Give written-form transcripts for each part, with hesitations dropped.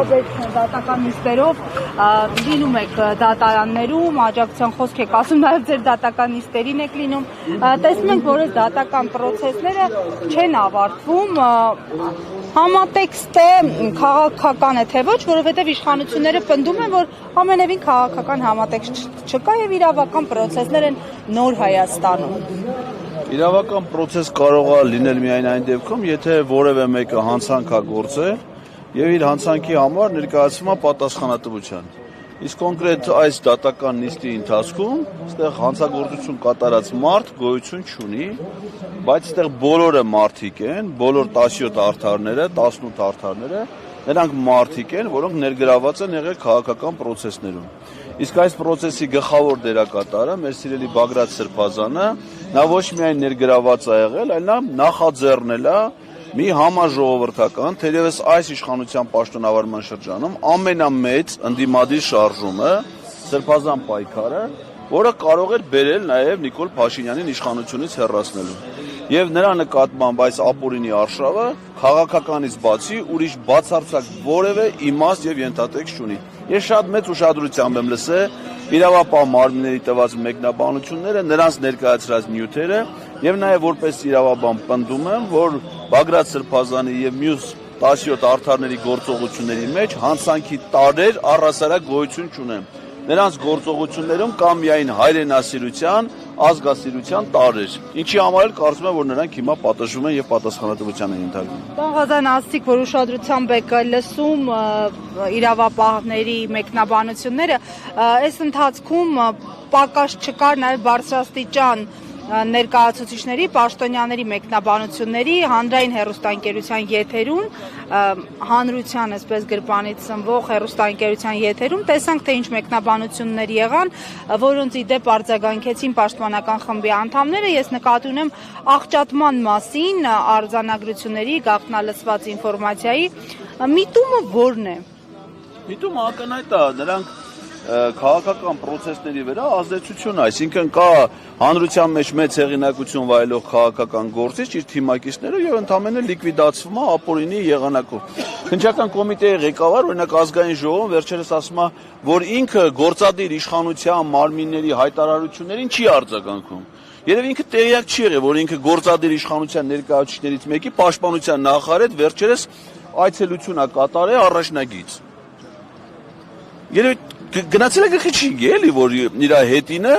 տարբեր դատական նիստերով լինում եք դատարաններում, աջակցության խոսք եք ասում, նաև ձեր դատական նիստերին եք լինում, տեսնում ենք, որ այս դատական պրոցեսները չեն ավարտվում, համատեքստ է, քաղաքական է, թե ոչ, որովհետև իշխանությունները պնդում են, որ ամենևին քաղաքական համատեքստ չկա եւ իրավական պրոցեսներ են նոր Հայաստանում։ Իրավական պրոցես կարող է լինել միայն այն դեպքում, եթե որևէ մեկը հանցանք է գործել եւ իր հանցանքի համար ներկայացվում է պատասխանատվության։ Իսկ կոնկրետ այս դատական նիստի ընթացքում այստեղ հանցագործություն կատարած մարդ գոյություն չունի, բայց այստեղ բոլորը մարդիկ են, բոլոր 17 արդարները, 18 արդարները, նրանք մարդիկ են, որոնք ներգրաված են եղել քաղաքական պրոցեսներում։ Իսկ այս պրոցեսի գլխավոր դերակատարը մեր սիրելի Բագրատ Սրբազանը, նա ոչ միայն ներգրաված է եղել, այլ նա նախաձեռնել է մի համաժողովրդական, թերևս այս իշխանության պաշտոնավարման շրջանում ամենամեծ ընդդիմադիր շարժումը, Սրբազան պայքարը, որը կարող էր բերել նաև Նիկոլ Փաշինյանին իշխանությունից հեռացնելու։ Եվ նրա նկատմամբ այս ապօրինի արշավը քաղաքականից բացի ուրիշ բացարձակ որևէ իմաստ եւ ենթատեքստ չունի։ Ես շատ մեծ ուշադրությամբ եմ լսել իրավապահ մարմինների տված մեկնաբանությունները, նրանց ներկայացրած նյութերը եւ նաեւ որպես իրավաբան պնդում եմ, որ Բագրատ Սրբազանի եւ մյուս 17 արդարների գործողությունների մեջ հանցանքի տարեր առհասարակ գոյություն չունեն։ Նրանց գործողություններում կա միայն հայրենասիրության, ազգասիրության տարեր։ Ինչի համար էլ կարծում եմ, որ նրանք հիմա պատժվում են եւ պատասխանատվության են ենթարկվում։ Պարոն Ղազարյան, ասացիք, որ ուշադրությամբ եք լսում իրավապահների մեկնաբանությունները, այս ընթացքում պակաս չկար նաեւ բարձրաստիճան ներկայացուցիչների, պաշտոնյաների մեկնաբանությունների հանրային հեռուստաընկերության եթերում, հանրության այսպես գրպանից սնվող հեռուստաընկերության եթերում տեսանք, թե ինչ մեկնաբանություններ եղան, որոնց ի դեպ արձագանքեցին պաշտպանական խմբի անդամները։ Ես նկատի ունեմ աղճատման մասին արձանագրությունների, գաղտնալսված ինֆորմացիայի միտումը որն է։ Միտումը ակնհայտ է, նրանք քաղաքական պրոցեսների վրա ազդեցություն, այսինքն կա հանրության մեջ մեծ հեղինակություն վայելող քաղաքական գործիչ իր թիմակիցներով եւ ընդամենը լիկվիդացվում է ապօրինի եղանակով։ Քննչական կոմիտեի ղեկավար, օրինակ ազգային ժողովում վերջերս ասում է, որ ինքը գործադիր իշխանության մարմինների հայտարարություններին չի արձագանքում։ Երևի ինքը տեղյակ չի եղել, որ ինքը գործադիր իշխանության ներկայացուցիչներից մեկի պաշտպանության նախարար վերջերս այցելություն է կատարել առաջնագից։ Երևի գնացել է գլխի չի գելի, որ իր հետինը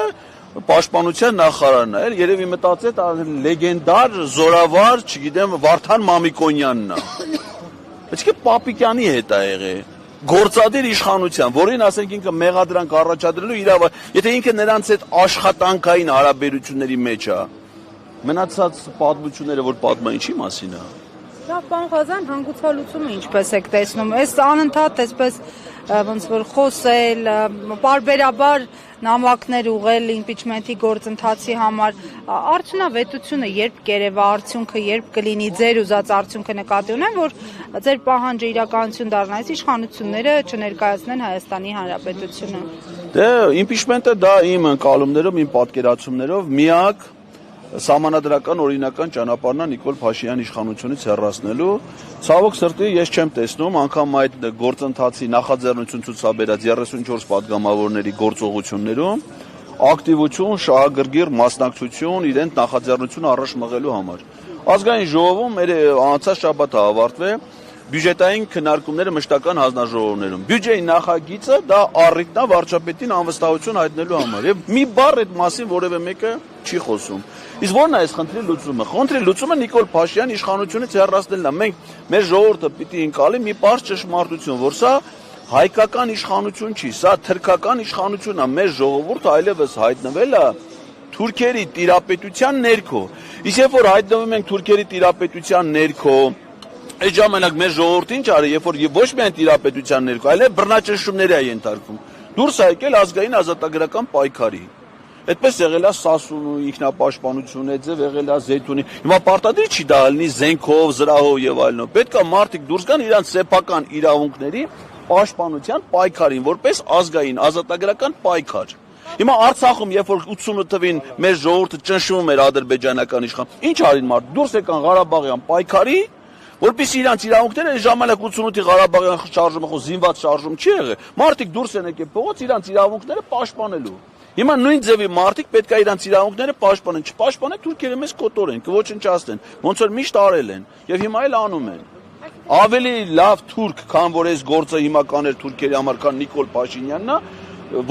պաշտպանության նախարարն է, երևի մտածեց լեգենդար, զորավար, չգիտեմ, Վարդան Մամիկոնյանն է։ Այսինքն Պապիկյանի հետ է եղել, գործադիր իշխանության, որին ասենք ինքը մեղադրանք առաջադրելու եթե ինքը նրանց հետ աշխատանքային հարաբերությունների մեջ է, մնացած պատմությունները, որ պատմա ինչի մասին է։ Լավ, պարոն Ղազարյան, հանգուցալուծումը ինչպես եք տեսնում։ Այս անընդհատ այսպես ոնց որ խոսել, պարբերաբար նամակներ ուղղել իմպիչմենտի գործընթացի համար, արդյունավետությունը երբ կերևա, արդյունքը երբ կլինի, ձեր ուզած արդյունքը նկատի ունեմ, որ ձեր պահանջը իրականություն դառնա, այս իշխանությունները չներկայացնեն Հայաստանի Հանրապետությունը։ Դե իմպիչմենտը դա իմ ընկալումներով, իմ պատկերացումներով միակ սահմանադրական օրինական ճանապարհն է Նիկոլ Փաշինյան իշխանությունից հեռացնելու։ Ցավոք սրտի ես չեմ տեսնում անգամ այդ գործընթացի նախաձեռնություն ցուցաբերած 34 падգամավորների գործողություններում ակտիվություն, շահագրգիռ մասնակցություն իրենց նախաձեռնությունը առաջ մղելու համար։ Ազգային ժողովում մեր անցած շաբաթը ավարտվել բյուջետային քննարկումները մշտական հանձնաժողովներում։ Բյուջեի նախագիծը դա առիթն է վարչապետին անվստահություն հայտնելու համար։ Եվ մի բառ այդ մասին որևէ մեկը չի խոսում։ Իսկ ո՞րն է այս խնդրի լուծումը։ Խնդրի լուծումը Նիկոլ Փաշինյան իշխանությունից հեռացնելն է։ Մենք մեր ժողովուրդը պիտի ընկալի մի պարզ ճշմարտություն, որ սա հայկական իշխանություն չի, սա թրքական իշխանություն է։ Մեր ժողովուրդը այլևս հայտնվել է թուրքերի տիրապետության ներքո։ Իսկ երբ որ հայտնվում ենք թուրքերի տիրապետության ներքո, այդ ժամանակ մեր ժողովուրդը ինչ արի, երբ որ ոչ միայն տիրապետության ներքո, այլև բռնաճնշումների է ենթարկվում։ Դուրս է եկել ազգային ազատագրական պայքարի։ Այդպես եղել է Սասունու ինքնապաշտպանություն, այդպես եղել է Զեյթունի։ Հիմա պարտադիր չի դա լինի զենքով, զրահով եւ այլն։ Պետք է մարդիկ դուրս գան իրանց սեփական իրավունքների պաշտպանության պայքարին, որպես ազգային ազատագրական պայքար։ Հիմա Արցախում, երբ որ 80 թվին մեր ժողովուրդը ճնշվում էր ադրբեջանական իշխան, ինչ արին մարդ, դուրս եկան Ղարաբաղյան պայքարի, որպեսզի իրանց իրավունքները այս ժամանակ 88-ի Ղարաբաղյան շարժումը զինված շարժում չի եղել, մարդիկ դուրս են եկել փողոց իրանց իրավունքները պաշտպանելու։ Հիմա նույն ձևի մարդիկ պետք է իրանց իրավունքները պաշտպանեն, չպաշտպանեն թուրքերը մեզ կոտորեն, կոչնչացնեն, ոնց որ միշտ արել են եւ հիմա էլ անում են։ Ավելի լավ թուրք, քան որ այս գործը հիմա կաներ թուրքերի համար, քան Նիկոլ Փաշինյանն է,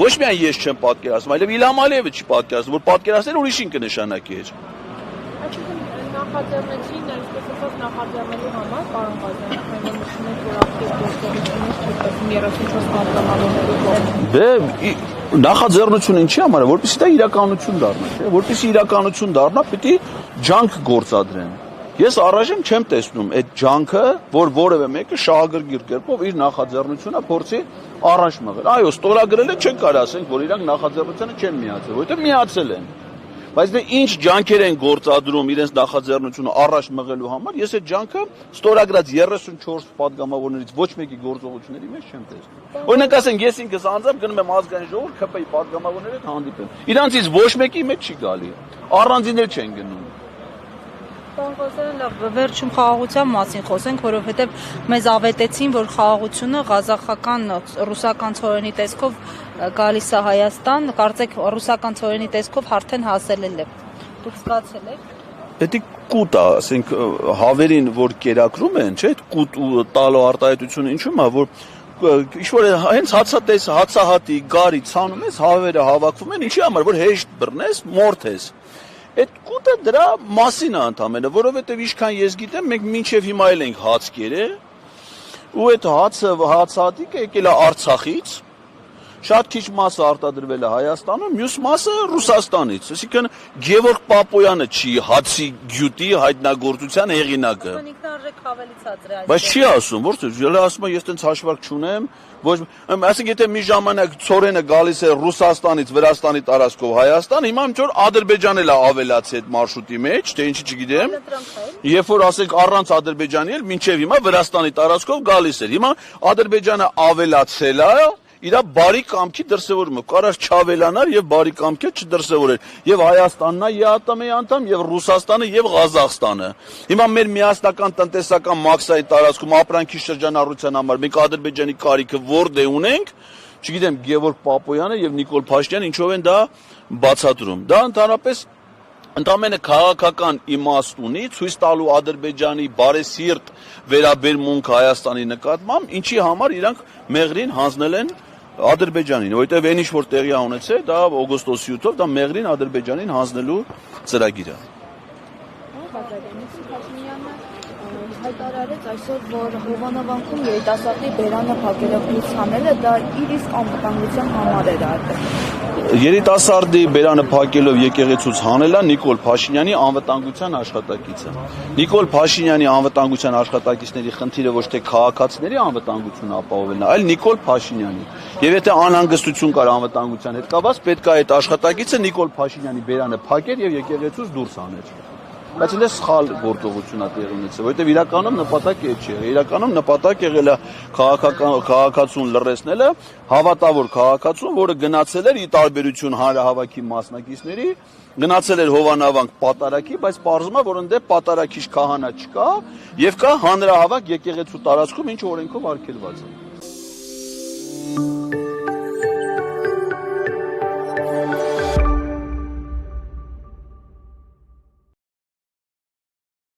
ոչ միայն ես չեմ պատկերացնում, այլև Իլհամ Ալիևը չի պատկերացնում, որ պատկերացնել ուրիշին կնշանակի էր։ Նախաձեռնեցին, այսպես ասած, նախաձեռնելու համար, պարոն Ղազարյան, նշում եք, որ ակտիվ գործողություններ չկային 34 պատգամավորների կողմից։ Դե նախաձեռնությունը ինչի համար է, որպեսզի դա իրականություն դառնա, չէ՞, որպեսզի իրականություն դառնա, պիտի ջանք գործադրեն։ Ես առայժմ չեմ տեսնում այդ ջանքը, որ որևէ մեկը շահագրգիռ կերպով իր նախաձեռնությունը փորձի առաջ մղել։ Այո, ստորագրել է, չեն կարող ասենք, որ իրանք նախաձեռնությանը չեն միացել, որովհետև միացել են։ Բայց դե ինչ ջանքեր են գործադրում իրենց նախաձեռնությունը առաջ մղելու համար, ես այդ ջանքը ստորագրած 34 պատգամավորներից ոչ մեկի գործողությունների մեջ չեմ տեսնում։ Օրինակ ասենք, ես ինքս անձամբ գնում եմ ազգային ժողով ՔՊ-ի պատգամավորների հետ հանդիպեմ։ Իրանցից ոչ մեկի մեջ չի գալի։ Առանձիններ չեն գնում։ Պարոն Ղազարյան, լավ, վերջում խաղաղության մասին խոսենք, որովհետև մեզ ավետեցին, որ խաղաղությունը ղազախական ռուսական ցորենի տեսքով գալիս է Հայաստան, կարծեք ռուսական ցորենի տեսքով արդեն հասել է։ Դուք զգացել եք։ Դա կուտ է, ասենք հավերին, որ կերակրում են, չէ՞, այդ կուտ ու տալու արտահայտությունը ինչու՞մ է, որ ինչ-որ հենց հացահատի, գարի ցանում ես, հավերը հավաքվում են, ինչի համար, որ հեշտ բռնես, մորթես։ Այդ կուտը դրա մասին է ընդամենը, որովհետև ինչքան ես գիտեմ, մենք մինչև հիմա էլ ենք հաց կերել, ու այդ հացահատիկը եկել է Արցախից, շատ քիչ մասը արտադրվել է Հայաստանում, մյուս մասը Ռուսաստանից։ Այսինքն Գևորգ Պապոյանը չի հացի գյուտի հայտնագործության հեղինակը։ Ինքնարժեք ավելի ցածր է այս։ Բայց չի ասում, որտե՞ղ ելը ասում է, ես տենց հաշվարկ չունեմ, ոչ, ասենք եթե մի ժամանակ ցորենը գալիս է Ռուսաստանից, Վրաստանի տարածքով Հայաստան, հիմա ինչ որ Ադրբեջանն էլ է ավելացել այդ մարշրուտի մեջ, թե ինչի չգիտեմ։ Երբ որ ասենք առանց Ադրբեջանի էլ մինչև հիմա Վրաստանի տարածքով գալիս էր։ Հիմա Ադրբեջանը ավելացել է իր բարի կամքի դրսևորումը, կարած չավելանար եւ բարի կամքը չդրսևորեր։ Եվ Հայաստանն է ԵԱՏՄ-ի անդամ, եւ Ռուսաստանը եւ Ղազախստանը։ Հիմա մեր միասնական տնտեսական մաքսային տարածքում ապրանքի շրջանառության համար մենք Ադրբեջանի կարիքը որտե ունենք, չգիտեմ, Գևորգ Պապոյանը եւ Նիկոլ Փաշինյանը ինչով են դա բացատրում։ Դա ընդհանրապես ընդամենը քաղաքական իմաստ ունի, ցույց տալու Ադրբեջանի բարեսիրտ վերաբերմունք Հայաստանի նկատմամբ, ինչի համար իրանք մեղրին հանձնել են Ադրբեջանին, որովհետև այն ինչ որ տեղի ունեցել, դա օգոստոսի 7-ով դա մեղրին Ադրբեջանին հանձնելու ծրագիր է։ Հայտարարեց այսօր, որ Հովանավանքում երիտասարդի բերանը փակելուց հանելը դա իր իսկ անվտանգության համար էր արդեն։ Երիտասարդի բերանը փակելով եկեղեցուց հանելա Նիկոլ Փաշինյանի անվտանգության աշխատակիցը։ Նիկոլ Փաշինյանի անվտանգության աշխատակիցների խնդիրը ոչ թե քաղաքացիների անվտանգությունը ապահովելն է, այլ Նիկոլ Փաշինյանի։ Եվ եթե անհանգստություն կար անվտանգության հետ կապված, պետք է այդ աշխատակիցը Նիկոլ Փաշինյանի բերանը փակեր եւ եկեղեցուց դուրս հաներ։ Բայց դա սխալ գործողություն է տեղի ունեցել, որովհետև իրականում նպատակը այդ չէ։ Իրականում նպատակ եղել է քաղաքացուն լռեցնելը, հավատավոր քաղաքացուն, որը գնացել էր ի տարբերություն հանրահավաքի մասնակիցների, գնացել էր Հովանավանք պատարագի, բայց պարզվում է, որ ընդդեմ պատարագիչ քահանա չկա եւ կա հանրահավաք եկեղեցու տարածքում, ինչ օրենքով արգելված է։